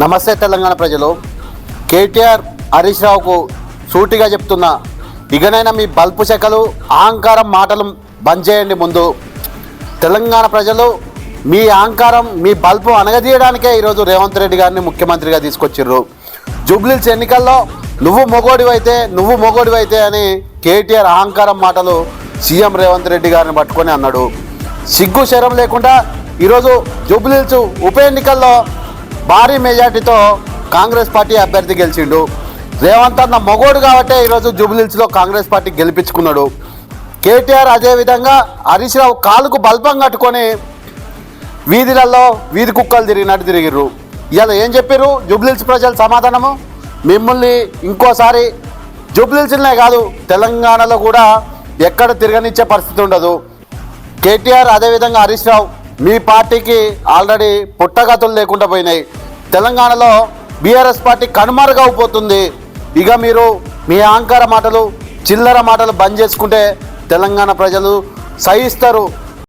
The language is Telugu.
నమస్తే తెలంగాణ ప్రజలు. కేటీఆర్ హరీష్ రావుకు సూటిగా చెప్తున్నా, ఇకనైనా మీ బల్పు చెక్కలు అహంకారం మాటలు బంద్ చేయండి. ముందు తెలంగాణ ప్రజలు మీ అహంకారం మీ బల్పు అనగదీయడానికే ఈరోజు రేవంత్ రెడ్డి గారిని ముఖ్యమంత్రిగా తీసుకొచ్చిర్రు. జూబ్లీహిల్స్ ఎన్నికల్లో నువ్వు మొగోడివైతే అని కేటీఆర్ అహంకారం మాటలు సీఎం రేవంత్ రెడ్డి గారిని పట్టుకొని అన్నాడు. సిగ్గు శరం లేకుండా ఈరోజు జూబ్లీహిల్స్ ఉప ఎన్నికల్లో భారీ మెజార్టీతో కాంగ్రెస్ పార్టీ అభ్యర్థి గెలిచిండు. రేవంత్ అన్న మొగోడు కాబట్టే ఈరోజు జూబ్లీహిల్స్లో కాంగ్రెస్ పార్టీ గెలిపించుకున్నాడు. కేటీఆర్ అదేవిధంగా హరీష్ రావు కాలుకు బల్బం కట్టుకొని వీధులలో వీధి కుక్కలు తిరిగిర్రు. ఇవాళ ఏం చెప్పారు జూబ్లీహిల్స్ ప్రజల సమాధానము? మిమ్మల్ని ఇంకోసారి జూబ్లీహిల్స్నే కాదు తెలంగాణలో కూడా ఎక్కడ తిరగనిచ్చే పరిస్థితి ఉండదు. కేటీఆర్ అదేవిధంగా హరీష్ రావు మీ పార్టీకి ఆల్రెడీ పుట్టగతులు లేకుండా పోయినాయి. తెలంగాణలో బీఆర్ఎస్ పార్టీ కనుమరుగైపోతుంది. ఇక మీరు మీ అహంకార మాటలు చిల్లర మాటలు బంద్ చేసుకుంటే తెలంగాణ ప్రజలు సహిస్తారు.